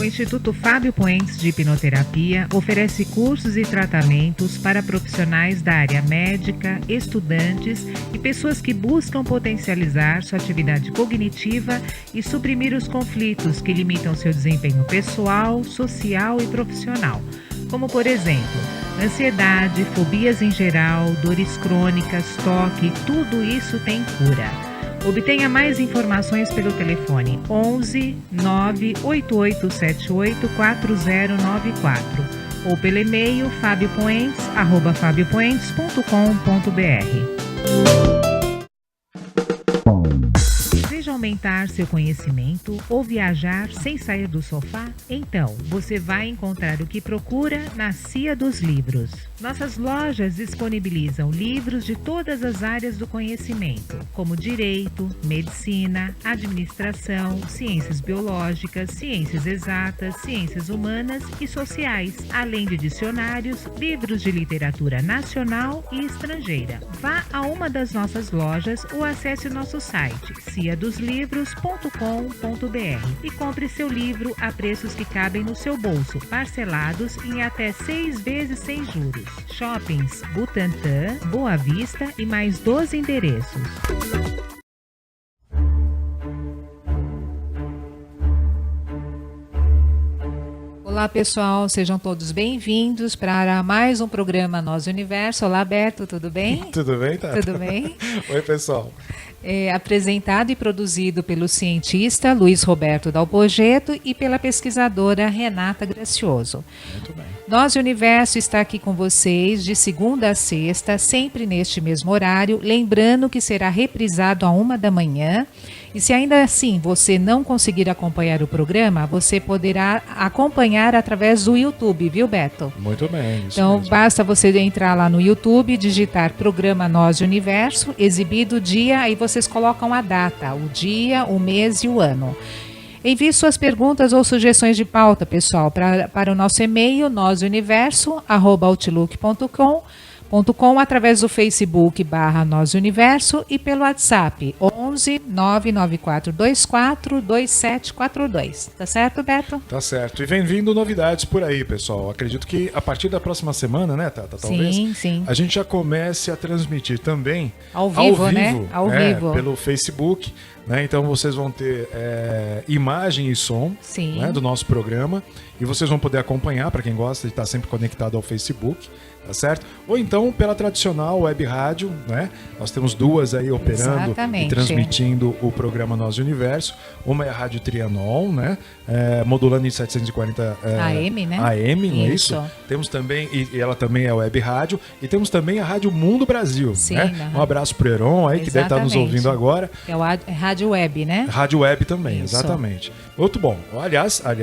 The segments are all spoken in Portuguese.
O Instituto Fábio Poentes de Hipnoterapia oferece cursos e tratamentos para profissionais da área médica, estudantes e pessoas que buscam potencializar sua atividade cognitiva e suprimir os conflitos que limitam seu desempenho pessoal, social e profissional, como por exemplo, ansiedade, fobias em geral, dores crônicas, toque, tudo isso tem cura. Obtenha mais informações pelo telefone 11 98878 4094 ou pelo e-mail fabiopoentes@fabiopoentes.com.br. Deseja aumentar seu conhecimento ou viajar sem sair do sofá? Então, você vai encontrar o que procura na Cia dos Livros. Nossas lojas disponibilizam livros de todas as áreas do conhecimento, como direito, medicina, administração, ciências biológicas, ciências exatas, ciências humanas e sociais, além de dicionários, livros de literatura nacional e estrangeira. Vá a uma das nossas lojas ou acesse o nosso site ciadoslivros.com.br e compre seu livro a preços que cabem no seu bolso, parcelados em até 6 vezes sem juros. Shoppings Butantã, Boa Vista e mais 12 endereços. Olá pessoal, sejam todos bem-vindos para mais um programa Nós Universo. Olá Beto, tudo bem? Tudo bem, Tata? Tudo bem? Oi pessoal. Apresentado e produzido pelo cientista Luiz Roberto Dalpogetto e pela pesquisadora Renata Gracioso. Muito bem. Nós Universo está aqui com vocês de segunda a sexta, sempre neste mesmo horário, lembrando que será reprisado à 1 da manhã. E se ainda assim você não conseguir acompanhar o programa, você poderá acompanhar através do YouTube, viu, Beto? Muito bem. Isso então, mesmo. Basta você entrar lá no YouTube, digitar Programa Nós Universo, exibido o dia, aí vocês colocam a data, o dia, o mês e o ano. Envie suas perguntas ou sugestões de pauta, pessoal, para o nosso e-mail, nosuniverso@outlook.com, através do Facebook /Nós Universo e pelo WhatsApp 11 99424 2742. Tá certo, Beto? Tá certo. E vem vindo novidades por aí, pessoal. Acredito que a partir da próxima semana, né, Tata? Talvez sim. A gente já comece a transmitir também ao vivo, né? Ao vivo. Pelo Facebook. Né? Então vocês vão ter imagem e som, né, do nosso programa e vocês vão poder acompanhar, para quem gosta de estar sempre conectado ao Facebook, tá certo? Ou então pela tradicional web rádio, né? Nós temos duas aí operando. Exatamente. E transmitindo o programa Nós Universo. Uma é a Rádio Trianon, né? Modulando em 740 AM, né? AM, não é isso? Temos também, e ela também é web rádio, e temos também a Rádio Mundo Brasil, né? Um abraço pro Heron aí, que deve estar nos ouvindo agora. É o Rádio Web, né? Rádio Web também, isso. Exatamente. Muito bom. Aliás, a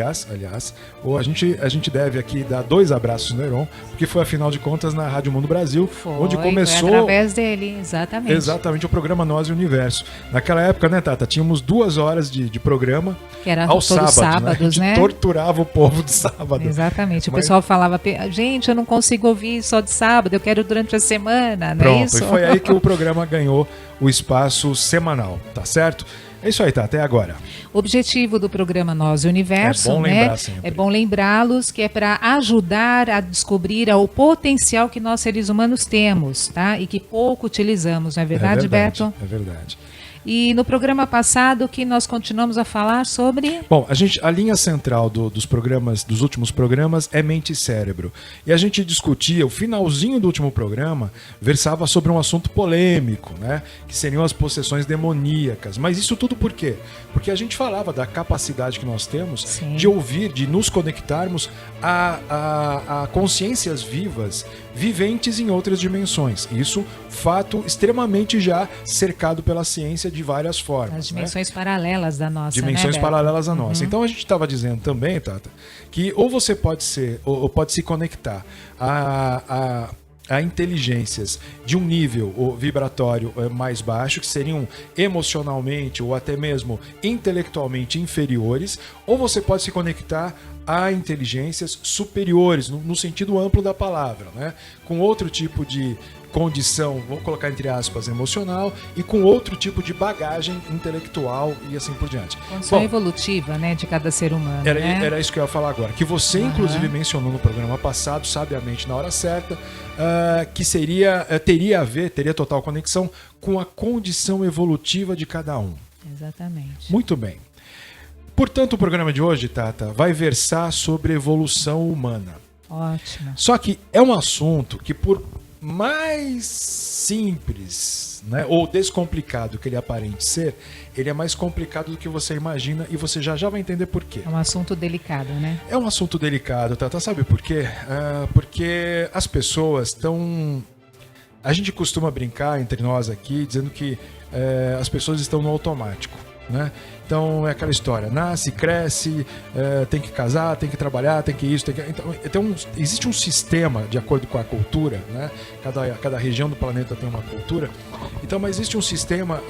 gente deve aqui dar 2 abraços no Heron, porque foi, afinal de contas, na Rádio Mundo Brasil, onde começou... Foi através dele, exatamente. Exatamente, o programa Nós e Universo. Naquela época, né, Tata, tínhamos 2 horas de programa que era aos sábados, né? A gente torturava o povo de sábado. Exatamente. O pessoal falava, gente, eu não consigo ouvir só de sábado, eu quero durante a semana, não é isso? Pronto, e foi aí que o programa ganhou o espaço semanal, tá certo? É isso aí, tá, até agora. O objetivo do programa Nós Universo, é bom lembrar sempre. É bom lembrá-los que é para ajudar a descobrir o potencial que nós seres humanos temos, tá? E que pouco utilizamos, não é verdade, Beto? É verdade. E no programa passado que nós continuamos a falar sobre... Bom, a linha central dos últimos programas é mente e cérebro. E a gente discutia, o finalzinho do último programa versava sobre um assunto polêmico, né? Que seriam as possessões demoníacas. Mas isso tudo por quê? Porque a gente falava da capacidade que nós temos de ouvir, de nos conectarmos a consciências vivas, viventes em outras dimensões. Isso, fato extremamente já cercado pela ciência de várias formas. As dimensões paralelas da nossa, dimensões né, paralelas da nossa. Então a gente estava dizendo também, Tata, que ou você pode ser, ou pode se conectar a inteligências de um nível vibratório mais baixo, que seriam emocionalmente ou até mesmo intelectualmente inferiores, ou você pode se conectar a inteligências superiores, no sentido amplo da palavra, né? Com outro tipo de condição, vou colocar entre aspas, emocional, e com outro tipo de bagagem intelectual e assim por diante. Condição evolutiva, né, de cada ser humano. Era isso que eu ia falar agora, que você inclusive mencionou no programa passado, sabiamente na hora certa, que teria total conexão com a condição evolutiva de cada um. Exatamente. Muito bem. Portanto, o programa de hoje, Tata, vai versar sobre evolução humana. Ótimo. Só que é um assunto que, por mais simples, né, ou descomplicado que ele aparente ser, ele é mais complicado do que você imagina e você já vai entender por quê. É um assunto delicado, né? É um assunto delicado, Tata. Sabe por quê? Porque as pessoas estão... A gente costuma brincar entre nós aqui dizendo que as pessoas estão no automático, né? Então é aquela história, nasce, cresce, tem que casar, tem que trabalhar, tem que isso, tem que... Então, existe um sistema de acordo com a cultura, né? Cada região do planeta tem uma cultura. Então, mas existe um sistema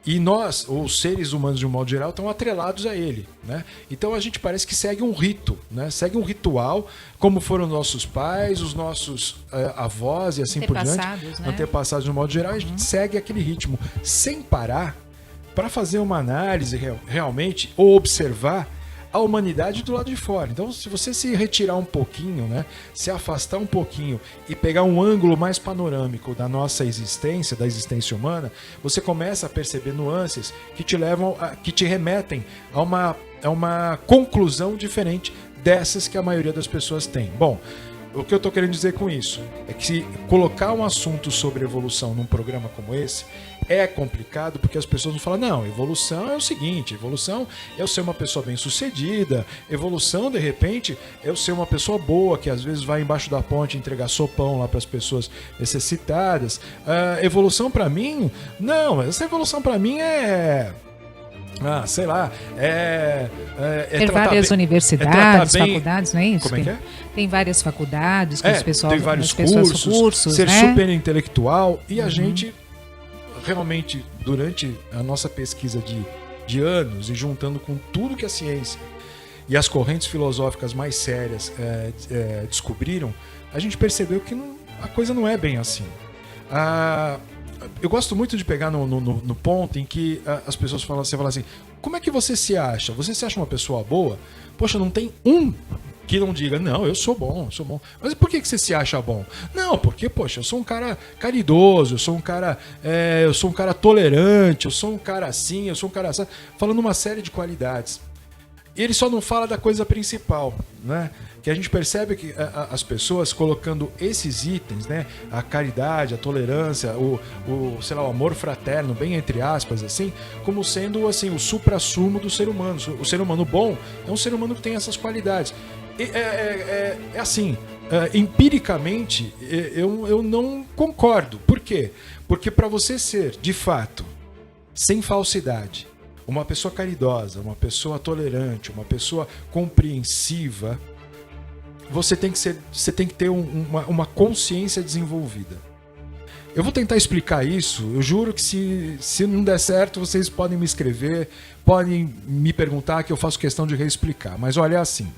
e nós, os seres humanos de um modo geral, estão atrelados a ele, né? Então a gente parece que segue um rito, né? Segue um ritual, como foram nossos pais, os nossos avós e assim por diante, né? Antepassados de um modo geral, a gente segue aquele ritmo sem parar para fazer uma análise realmente ou observar a humanidade do lado de fora. Então, se você se retirar um pouquinho, né, se afastar um pouquinho e pegar um ângulo mais panorâmico da nossa existência, da existência humana, você começa a perceber nuances que te remetem a uma conclusão diferente dessas que a maioria das pessoas tem. Bom, o que eu estou querendo dizer com isso é que se colocar um assunto sobre evolução num programa como esse é complicado, porque as pessoas vão falar, não, evolução é o seguinte, evolução é eu ser uma pessoa bem-sucedida, evolução, de repente, é eu ser uma pessoa boa, que às vezes vai embaixo da ponte entregar sopão lá para as pessoas necessitadas. Evolução para mim, não, essa evolução para mim sei lá, ter várias universidades, bem... faculdades, não é isso? Como é que é? Tem várias faculdades, que as pessoas, tem vários cursos, ser né? super intelectual, e a gente realmente, durante a nossa pesquisa de anos, e juntando com tudo que a ciência e as correntes filosóficas mais sérias descobriram, a gente percebeu que a coisa não é bem assim. Eu gosto muito de pegar no ponto em que as pessoas falam assim, como é que você se acha? Você se acha uma pessoa boa? Poxa, não tem um que não diga, não, eu sou bom. Mas por que você se acha bom? Não, porque, poxa, eu sou um cara caridoso, eu sou um cara tolerante, eu sou um cara assim, eu sou um cara assim, falando uma série de qualidades. E ele só não fala da coisa principal, né? Que a gente percebe que as pessoas colocando esses itens, né? A caridade, a tolerância, o amor fraterno, bem entre aspas, assim, como sendo assim, o suprassumo do ser humano. O ser humano bom é um ser humano que tem essas qualidades. Empiricamente, eu não concordo. Por quê? Porque para você ser, de fato, sem falsidade, uma pessoa caridosa, uma pessoa tolerante, uma pessoa compreensiva, você tem que ter uma consciência desenvolvida. Eu vou tentar explicar isso. Eu juro que se não der certo, vocês podem me escrever, podem me perguntar, que eu faço questão de reexplicar. Mas olha, é assim.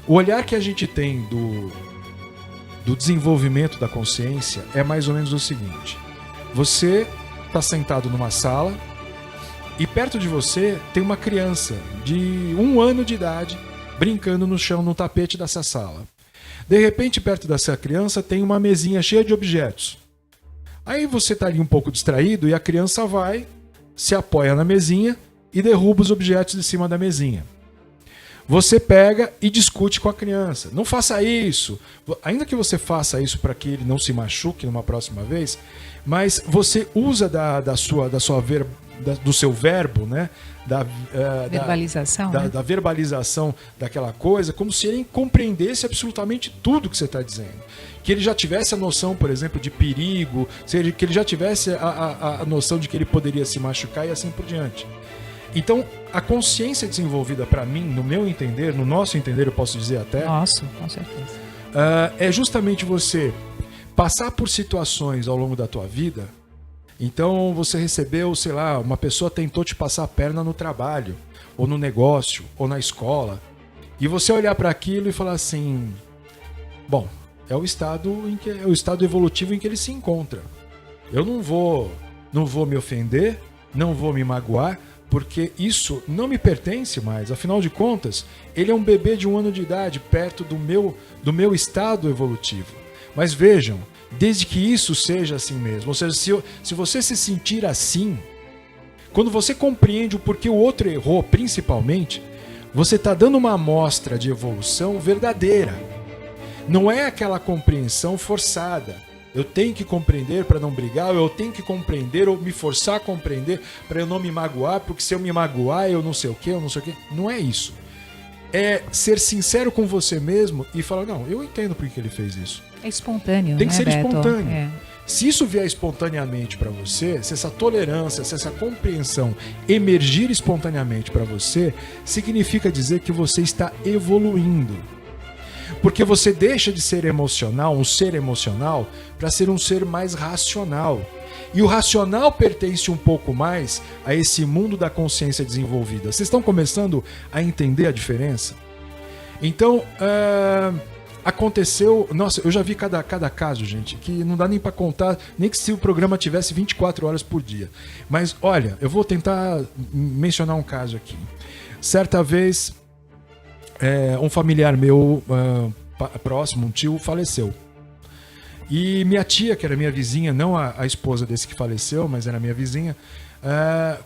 O olhar que a gente tem do desenvolvimento da consciência é mais ou menos o seguinte. Você está sentado numa sala e perto de você tem uma criança de 1 ano de idade brincando no chão, no tapete dessa sala. De repente, perto dessa criança tem uma mesinha cheia de objetos. Aí você está ali um pouco distraído e a criança vai, se apoia na mesinha e derruba os objetos de cima da mesinha. Você pega e discute com a criança. Não faça isso. Ainda que você faça isso para que ele não se machuque numa próxima vez, mas você usa do seu verbo, né? Verbalização, da verbalização daquela coisa, como se ele compreendesse absolutamente tudo que você está dizendo. Que ele já tivesse a noção, por exemplo, de perigo, que ele já tivesse a noção de que ele poderia se machucar e assim por diante. Então, a consciência desenvolvida para mim, no meu entender, no nosso entender, eu posso dizer até... Nossa, com certeza. É justamente você passar por situações ao longo da tua vida. Então, você recebeu, sei lá, uma pessoa tentou te passar a perna no trabalho, ou no negócio, ou na escola. E você olhar para aquilo e falar assim... Bom, é o estado evolutivo em que ele se encontra. Eu não vou me ofender, não vou me magoar, porque isso não me pertence mais. Afinal de contas, ele é um bebê de 1 ano de idade, perto do meu estado evolutivo. Mas vejam, desde que isso seja assim mesmo, ou seja, se você se sentir assim, quando você compreende o porquê o outro errou, principalmente, você está dando uma amostra de evolução verdadeira. Não é aquela compreensão forçada. Eu tenho que compreender para não brigar, ou eu tenho que compreender ou me forçar a compreender para eu não me magoar, porque se eu me magoar eu não sei o quê, eu não sei o quê. Não é isso. É ser sincero com você mesmo e falar, não, eu entendo por que ele fez isso. É espontâneo, tem que né, ser Beto? espontâneo. É. Se isso vier espontaneamente para você, se essa tolerância, se essa compreensão emergir espontaneamente para você, significa dizer que você está evoluindo. Porque você deixa de ser emocional, um ser emocional, para ser um ser mais racional. E o racional pertence um pouco mais a esse mundo da consciência desenvolvida. Vocês estão começando a entender a diferença? Então, aconteceu... Nossa, eu já vi cada caso, gente, que não dá nem para contar, nem que se o programa tivesse 24 horas por dia. Mas, olha, eu vou tentar mencionar um caso aqui. Certa vez... um familiar meu próximo, um tio, faleceu. E minha tia, que era minha vizinha, não a esposa desse que faleceu, mas era minha vizinha,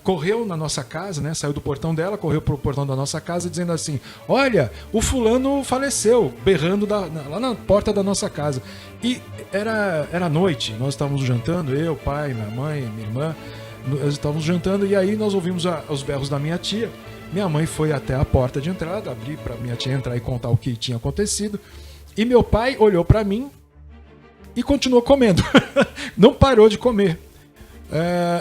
correu na nossa casa, né? Saiu do portão dela, correu pro portão da nossa casa dizendo assim, olha, o fulano faleceu, berrando lá na porta da nossa casa. E era noite, nós estávamos jantando, eu, pai, minha mãe, minha irmã, nós estávamos jantando e aí nós ouvimos os berros da minha tia. Minha mãe foi até a porta de entrada, abrir para minha tia entrar e contar o que tinha acontecido. E meu pai olhou para mim e continuou comendo. Não parou de comer.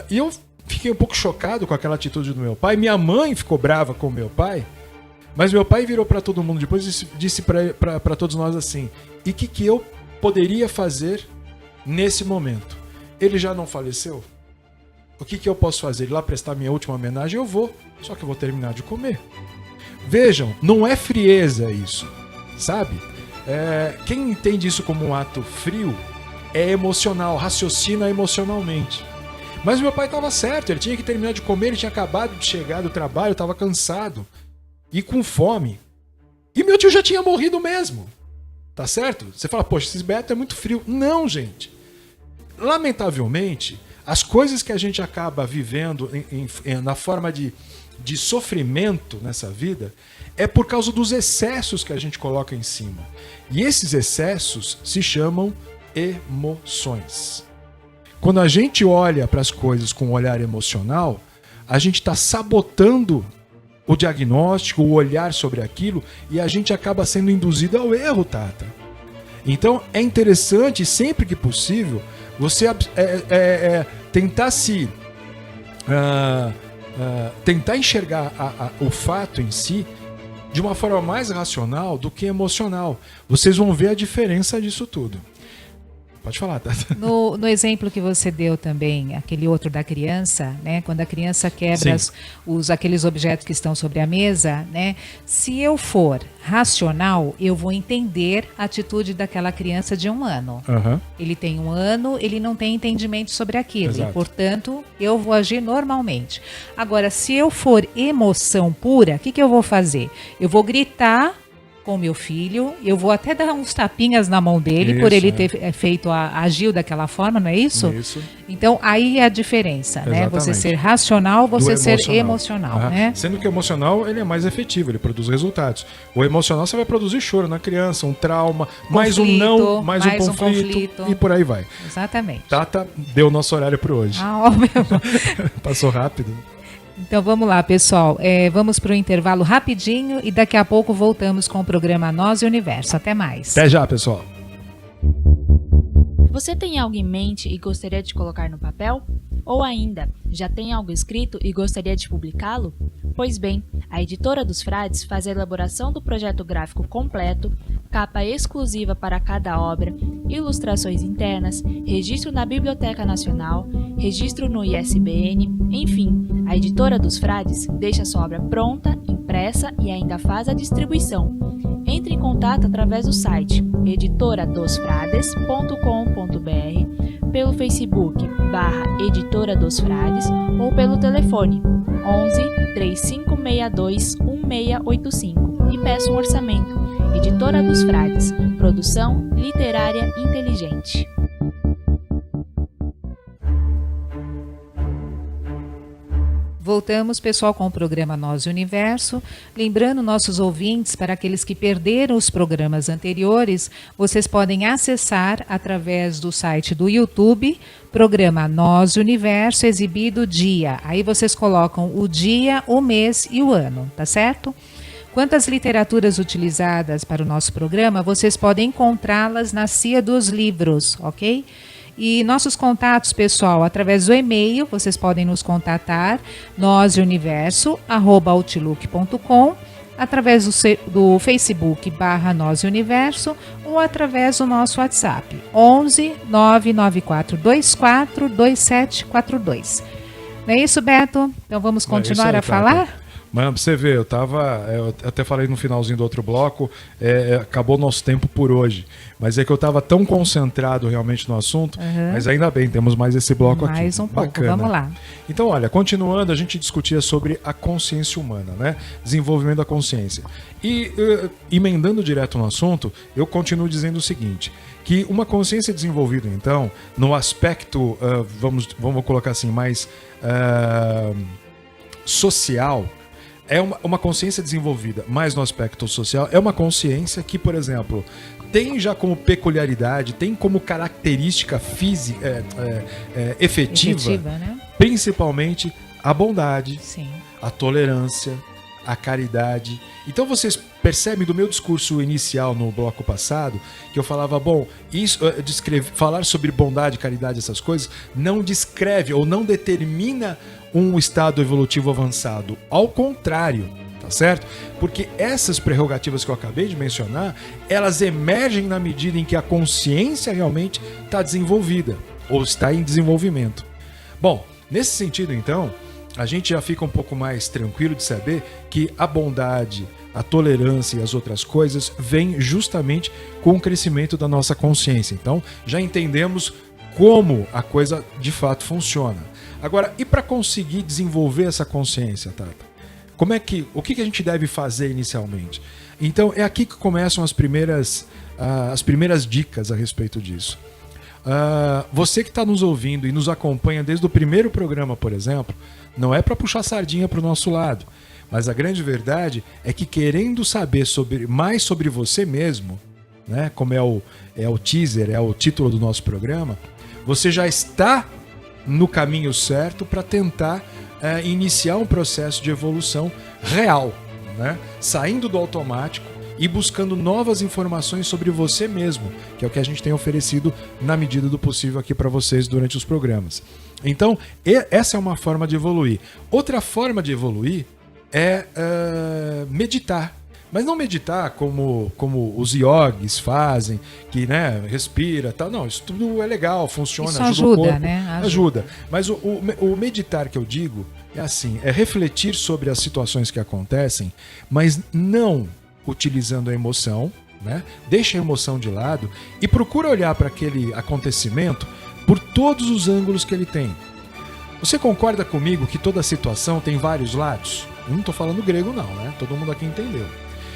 E eu fiquei um pouco chocado com aquela atitude do meu pai. Minha mãe ficou brava com o meu pai. Mas meu pai virou para todo mundo depois e disse para todos nós assim, e o que eu poderia fazer nesse momento? Ele já não faleceu? O que eu posso fazer? Ir lá prestar minha última homenagem? Eu vou. Só que eu vou terminar de comer. Vejam, não é frieza isso, sabe? Quem entende isso como um ato frio é emocional, raciocina emocionalmente. Mas meu pai estava certo, ele tinha que terminar de comer, ele tinha acabado de chegar do trabalho, estava cansado e com fome. E meu tio já tinha morrido mesmo. Tá certo? Você fala, poxa, esse Beto é muito frio. Não, gente. Lamentavelmente, as coisas que a gente acaba vivendo na forma de sofrimento nessa vida é por causa dos excessos que a gente coloca em cima. E esses excessos se chamam emoções. Quando a gente olha para as coisas com um olhar emocional, a gente está sabotando o diagnóstico, o olhar sobre aquilo, e a gente acaba sendo induzido ao erro, Tata. Então é interessante, sempre que possível, você tentar tentar enxergar o fato em si de uma forma mais racional do que emocional. Vocês vão ver a diferença disso tudo. Pode falar, Tata. No exemplo que você deu também, aquele outro da criança, né? Quando a criança quebra aqueles objetos que estão sobre a mesa, né? Se eu for racional, eu vou entender a atitude daquela criança de 1 ano. Uhum. Ele tem 1 ano, ele não tem entendimento sobre aquilo. Exato. E, portanto, eu vou agir normalmente. Agora, se eu for emoção pura, o que eu vou fazer? Eu vou gritar com meu filho, eu vou até dar uns tapinhas na mão dele por ele ter agiu daquela forma, não é isso? Isso. Então aí é a diferença, né? Você ser racional, você ser emocional, né? Sendo que o emocional ele é mais efetivo, ele produz resultados. O emocional você vai produzir choro na criança, um trauma, mais um não, mais um conflito e por aí vai. Exatamente. Tata deu o nosso horário por hoje. Passou rápido. Então vamos lá, pessoal. Vamos para o intervalo rapidinho e daqui a pouco voltamos com o programa Nós e Universo. Até mais. Até já, pessoal. Você tem algo em mente e gostaria de colocar no papel? Ou ainda, já tem algo escrito e gostaria de publicá-lo? Pois bem, a Editora dos Frades faz a elaboração do projeto gráfico completo, capa exclusiva para cada obra, ilustrações internas, registro na Biblioteca Nacional, registro no ISBN, enfim, a Editora dos Frades deixa sua obra pronta, em impressa e ainda faz a distribuição. Entre em contato através do site editoradosfrades.com.br, pelo Facebook /Editora dos Frades ou pelo telefone 11 3562 1685 e peça um orçamento. Editora dos Frades, produção literária inteligente. Voltamos, pessoal, com o programa Nós e Universo. Lembrando nossos ouvintes, para aqueles que perderam os programas anteriores, vocês podem acessar através do site do YouTube, programa Nós e Universo, exibido dia. Aí vocês colocam o dia, o mês e o ano, tá certo? Quanto às literaturas utilizadas para o nosso programa, vocês podem encontrá-las na Cia dos Livros, ok? E nossos contatos, pessoal, através do e-mail, vocês podem nos contatar, noseuniverso@outlook.com, através do Facebook /noseuniverso ou através do nosso WhatsApp, 11 99424 2742. Não é isso, Beto? Então vamos continuar a falar? Mano, pra você ver, eu até falei no finalzinho do outro bloco, acabou o nosso tempo por hoje. Mas é que eu tava tão concentrado realmente no assunto, mas ainda bem, temos mais esse bloco aqui. Mais um pouco, bacana. Vamos lá. Então, olha, continuando, a gente discutia sobre a consciência humana, né? Desenvolvimento da consciência. E, emendando direto no assunto, eu continuo dizendo o seguinte, que uma consciência desenvolvida, então, no aspecto, vamos colocar assim, mais social, é uma consciência desenvolvida, mais no aspecto social, é uma consciência que, por exemplo, tem já como peculiaridade, tem como característica física, efetiva, né? Principalmente a bondade, sim, a tolerância, a caridade. Então vocês percebem do meu discurso inicial no bloco passado, que eu falava, falar sobre bondade, caridade, essas coisas, não descreve ou não determina um estado evolutivo avançado. Ao contrário, tá certo? Porque essas prerrogativas que eu acabei de mencionar, elas emergem na medida em que a consciência realmente está desenvolvida ou está em desenvolvimento. Bom, nesse sentido, então, a gente já fica um pouco mais tranquilo de saber que a bondade, a tolerância e as outras coisas vêm justamente com o crescimento da nossa consciência. Então, já entendemos como a coisa de fato funciona. Agora, e para conseguir desenvolver essa consciência, Tata? O que a gente deve fazer inicialmente? Então, é aqui que começam as primeiras dicas a respeito disso. Você que está nos ouvindo e nos acompanha desde o primeiro programa, por exemplo, não é para puxar sardinha para o nosso lado, mas a grande verdade é que, querendo saber mais sobre você mesmo, né, como é o teaser, é o título do nosso programa, você já está no caminho certo para tentar iniciar um processo de evolução real, né? Saindo do automático e buscando novas informações sobre você mesmo, que é o que a gente tem oferecido na medida do possível aqui para vocês durante os programas. Então, essa é uma forma de evoluir. Outra forma de evoluir é meditar. Mas não meditar como os yogis fazem, que, né, respira, tal. Não, isso tudo é legal, funciona, isso ajuda o corpo, né? Ajuda. Mas o meditar que eu digo é assim, é refletir sobre as situações que acontecem, mas não utilizando a emoção, né? Deixa a emoção de lado e procura olhar para aquele acontecimento por todos os ângulos que ele tem. Você concorda comigo que toda situação tem vários lados? Eu não estou falando grego não, né? Todo mundo aqui entendeu.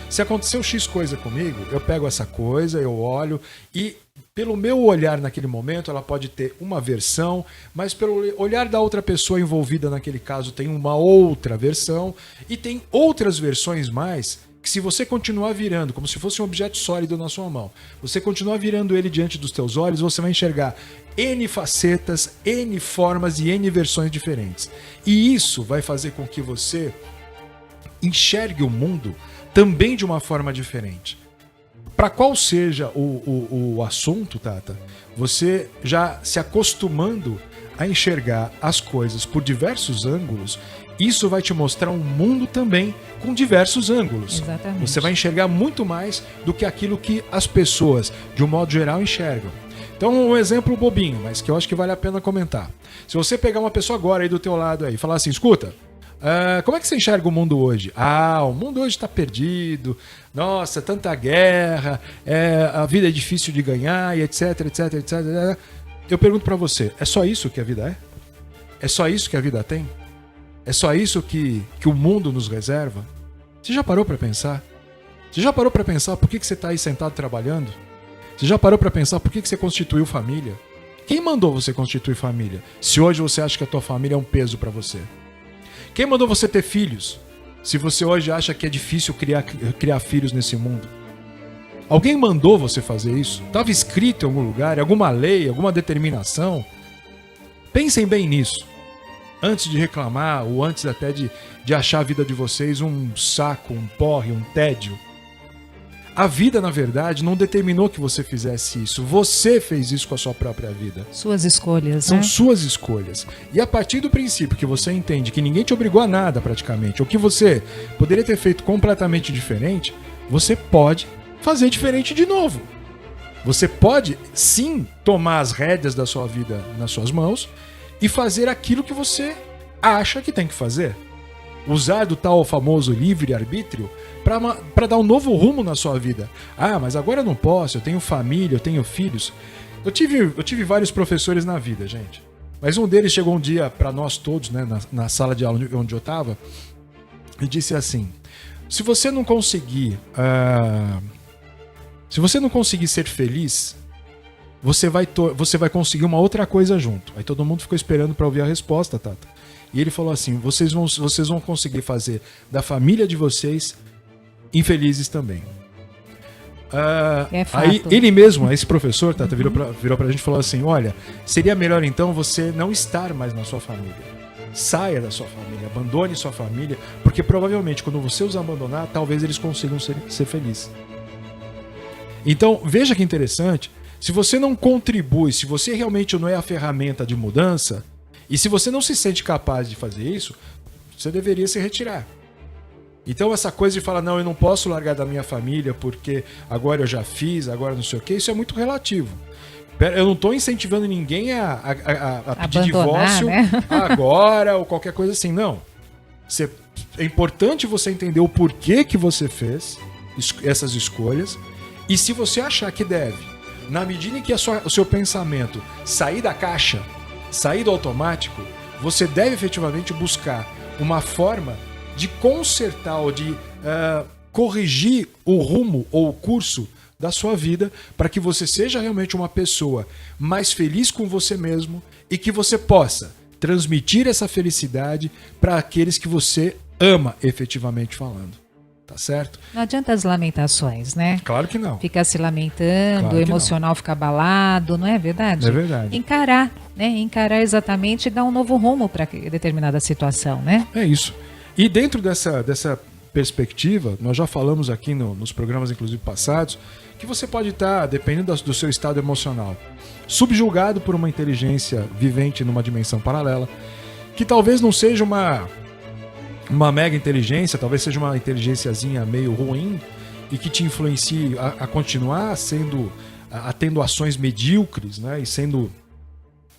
Se aconteceu X coisa comigo, eu pego essa coisa, eu olho e, pelo meu olhar naquele momento, ela pode ter uma versão, mas pelo olhar da outra pessoa envolvida naquele caso tem uma outra versão e tem outras versões mais que, se você continuar virando, como se fosse um objeto sólido na sua mão, você continuar virando ele diante dos teus olhos, você vai enxergar N facetas, N formas e N versões diferentes. E isso vai fazer com que você enxergue o mundo também de uma forma diferente. Para qual seja o assunto, Tata, você já se acostumando a enxergar as coisas por diversos ângulos, isso vai te mostrar um mundo também com diversos ângulos. Exatamente. Você vai enxergar muito mais do que aquilo que as pessoas, de um modo geral, enxergam. Então, um exemplo bobinho, mas que eu acho que vale a pena comentar. Se você pegar uma pessoa agora aí do teu lado aí, e falar assim, escuta, Como é que você enxerga o mundo hoje? O mundo hoje está perdido. Nossa, tanta guerra, a vida é difícil de ganhar, e etc, etc, etc. Eu pergunto para você, é só isso que a vida é? É só isso que a vida tem? É só isso que o mundo nos reserva? Você já parou para pensar? Você já parou para pensar por que você está aí sentado trabalhando? Você já parou para pensar por que você constituiu família? Quem mandou você constituir família? Se hoje você acha que a tua família é um peso para você. Quem mandou você ter filhos? Se você hoje acha que é difícil criar filhos nesse mundo. Alguém mandou você fazer isso? Estava escrito em algum lugar, em alguma lei, alguma determinação? Pensem bem nisso. Antes de reclamar, ou antes até de achar a vida de vocês um saco, um porre, um tédio. A vida, na verdade, não determinou que você fizesse isso. Você fez isso com a sua própria vida. Suas escolhas, São suas escolhas. E a partir do princípio que você entende que ninguém te obrigou a nada, praticamente, ou que você poderia ter feito completamente diferente, você pode fazer diferente de novo. Você pode, sim, tomar as rédeas da sua vida nas suas mãos e fazer aquilo que você acha que tem que fazer. Usar do tal famoso livre-arbítrio para dar um novo rumo na sua vida. Mas agora eu não posso, eu tenho família, eu tenho filhos. Eu tive vários professores na vida, gente. Mas um deles chegou um dia para nós todos, né, na sala de aula onde eu estava, e disse assim: se você não conseguir ser feliz, você vai conseguir uma outra coisa junto. Aí todo mundo ficou esperando para ouvir a resposta, Tata. E ele falou assim: vocês vão conseguir fazer da família de vocês infelizes também. Aí ele mesmo, esse professor, Tata, virou pra gente e falou assim: olha, seria melhor então você não estar mais na sua família. Saia da sua família, abandone sua família, porque provavelmente quando você os abandonar, talvez eles consigam ser felizes. Então, veja que interessante, se você não contribui, se você realmente não é a ferramenta de mudança, e se você não se sente capaz de fazer isso, você deveria se retirar. Então essa coisa de falar, não, eu não posso largar da minha família porque agora eu já fiz, agora não sei o quê, isso é muito relativo. Eu não estou incentivando ninguém a pedir divórcio, né? Agora ou qualquer coisa assim, não. É importante você entender o porquê que você fez essas escolhas, e se você achar que deve, na medida em que o seu pensamento sair da caixa, sair do automático, você deve efetivamente buscar uma forma de consertar ou de corrigir o rumo ou o curso da sua vida para que você seja realmente uma pessoa mais feliz com você mesmo e que você possa transmitir essa felicidade para aqueles que você ama, efetivamente falando. Tá certo? Não adianta as lamentações, né? Claro que não. Ficar se lamentando, claro, o emocional ficar abalado, não é verdade? É verdade. Encarar, né? Encarar exatamente e dar um novo rumo para determinada situação, né? É isso. E dentro dessa perspectiva, nós já falamos aqui nos programas, inclusive passados, que você pode estar, dependendo do seu estado emocional, subjugado por uma inteligência vivente numa dimensão paralela, que talvez não seja uma mega inteligência, talvez seja uma inteligênciazinha meio ruim e que te influencie a continuar tendo ações medíocres, né, e sendo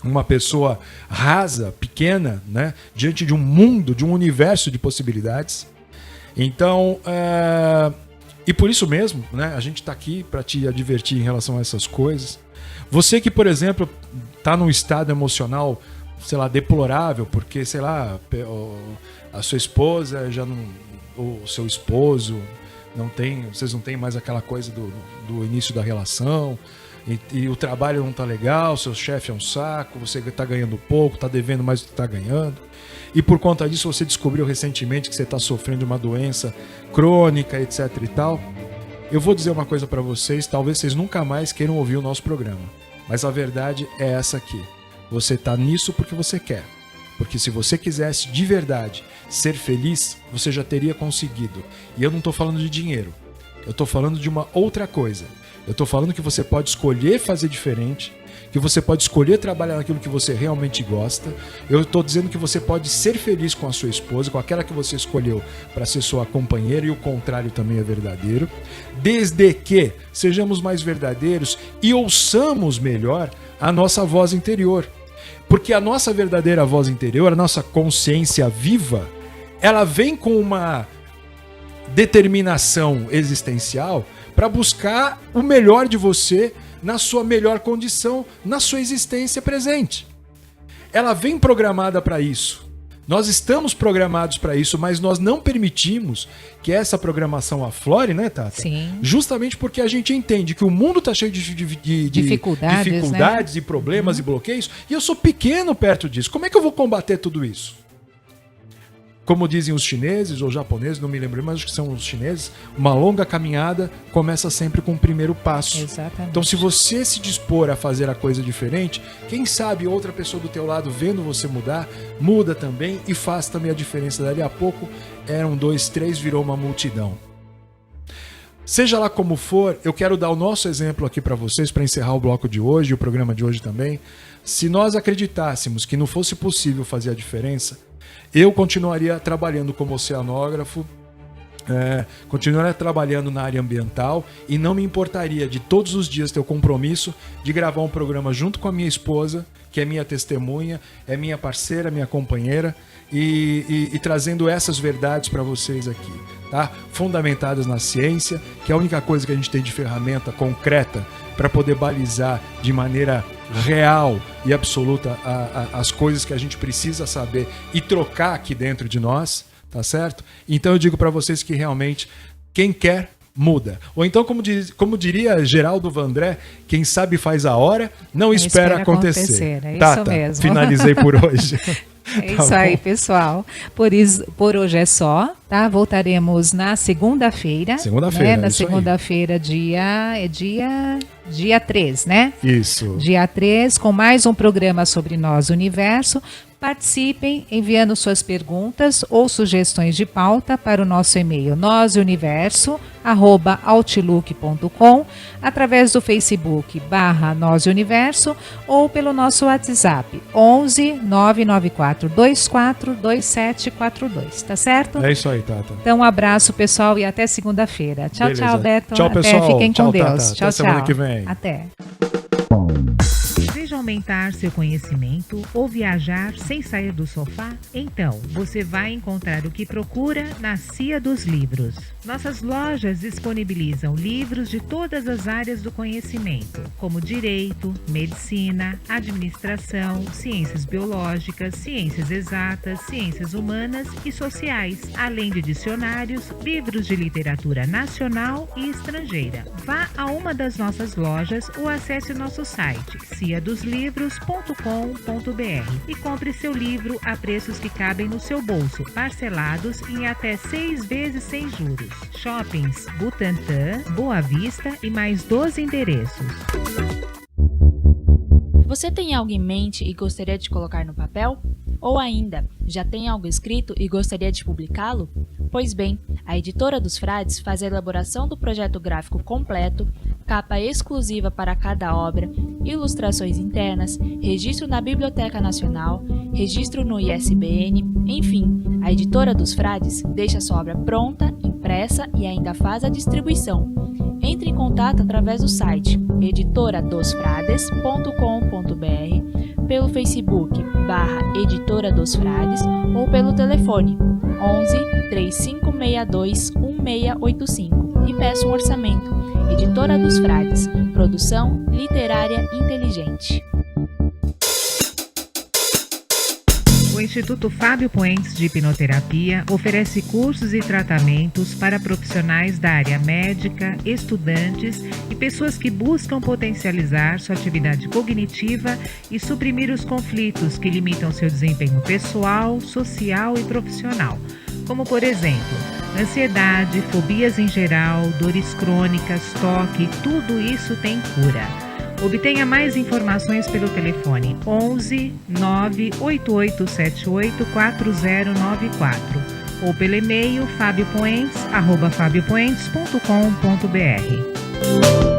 uma pessoa rasa, pequena, né, diante de um mundo, de um universo de possibilidades. Então, e por isso mesmo, né, a gente está aqui para te advertir em relação a essas coisas. Você que, por exemplo, está num estado emocional, sei lá, deplorável, porque, sei lá, a sua esposa já não, ou o seu esposo vocês não têm mais aquela coisa do início da relação, e o trabalho não tá legal, seu chefe é um saco, você tá ganhando pouco, tá devendo mais do que tá ganhando, e por conta disso você descobriu recentemente que você tá sofrendo de uma doença crônica, etc e tal. Eu vou dizer uma coisa para vocês, talvez vocês nunca mais queiram ouvir o nosso programa, mas a verdade é essa aqui: você tá nisso porque você quer. Porque se você quisesse de verdade ser feliz, você já teria conseguido. E eu não estou falando de dinheiro. Eu estou falando de uma outra coisa. Eu estou falando que você pode escolher fazer diferente, que você pode escolher trabalhar naquilo que você realmente gosta. Eu estou dizendo que você pode ser feliz com a sua esposa, com aquela que você escolheu para ser sua companheira, e o contrário também é verdadeiro. Desde que sejamos mais verdadeiros e ouçamos melhor a nossa voz interior. Porque a nossa verdadeira voz interior, a nossa consciência viva, ela vem com uma determinação existencial para buscar o melhor de você na sua melhor condição, na sua existência presente. Ela vem programada para isso. Nós estamos programados para isso, mas nós não permitimos que essa programação aflore, né, Tata? Sim. Justamente porque a gente entende que o mundo está cheio de dificuldades, né? E problemas e bloqueios, e eu sou pequeno perto disso. Como é que eu vou combater tudo isso? Como dizem os chineses ou japoneses, não me lembro, mas acho que são os chineses, uma longa caminhada começa sempre com o primeiro passo. Exatamente. Então, se você se dispor a fazer a coisa diferente, quem sabe outra pessoa do teu lado vendo você mudar, muda também e faz também a diferença. Dali a pouco, eram 2, 3, virou uma multidão. Seja lá como for, eu quero dar o nosso exemplo aqui para vocês, para encerrar o bloco de hoje, o programa de hoje também. Se nós acreditássemos que não fosse possível fazer a diferença, eu continuaria trabalhando como oceanógrafo, continuaria trabalhando na área ambiental e não me importaria de todos os dias ter o compromisso de gravar um programa junto com a minha esposa, que é minha testemunha, é minha parceira, minha companheira, e trazendo essas verdades para vocês aqui, tá? Fundamentadas na ciência, que é a única coisa que a gente tem de ferramenta concreta para poder balizar de maneira real e absoluta as coisas que a gente precisa saber e trocar aqui dentro de nós, tá certo? Então eu digo para vocês que realmente quem quer muda. Ou então, como diria Geraldo Vandré, quem sabe faz a hora, não espera acontecer. É isso Tata, mesmo. Finalizei por hoje. É isso aí, pessoal. Por hoje é só, tá? Voltaremos na segunda-feira. Segunda-feira, né? Na isso aí. segunda-feira, dia 3, né? Isso. Dia 3, com mais um programa sobre Nós Universo. Participem enviando suas perguntas ou sugestões de pauta para o nosso e-mail nosuniverso@outlook.com, através do Facebook /nosuniverso ou pelo nosso WhatsApp 11 994 24 2742, tá certo? É isso aí, Tata. Então, um abraço, pessoal, e até segunda-feira. Tchau, Beleza. tchau, Beto. Tchau, pessoal. Até, fiquem Tchau, com Deus. Tata. Tchau, Até semana tchau. que vem. Até. Deseja aumentar seu conhecimento ou viajar sem sair do sofá? Então, você vai encontrar o que procura na Cia dos Livros. Nossas lojas disponibilizam livros de todas as áreas do conhecimento, como direito, medicina, administração, ciências biológicas, ciências exatas, ciências humanas e sociais, além de dicionários, livros de literatura nacional e estrangeira. Vá a uma das nossas lojas ou acesse o nosso site ciadoslivros.com.br e compre seu livro a preços que cabem no seu bolso, parcelados em até 6 vezes sem juros. Shoppings Butantã, Boa Vista e mais 12 endereços. Você tem algo em mente e gostaria de colocar no papel? Ou ainda, já tem algo escrito e gostaria de publicá-lo? Pois bem, a Editora dos Frades faz a elaboração do projeto gráfico completo, capa exclusiva para cada obra, ilustrações internas, registro na Biblioteca Nacional, registro no ISBN, enfim, a Editora dos Frades deixa sua obra pronta, impressa e ainda faz a distribuição. Entre em contato através do site editoradosfrades.com.br, pelo Facebook /Editora dos Frades ou pelo telefone 11 3562 1685 e peça um orçamento. Editora dos Frades, produção literária inteligente. O Instituto Fábio Puentes de Hipnoterapia oferece cursos e tratamentos para profissionais da área médica, estudantes e pessoas que buscam potencializar sua atividade cognitiva e suprimir os conflitos que limitam seu desempenho pessoal, social e profissional, como, por exemplo, ansiedade, fobias em geral, dores crônicas, toque, tudo isso tem cura. Obtenha mais informações pelo telefone 11 98878 4094 ou pelo e-mail fabiopuentes@fabiopuentes.com.br.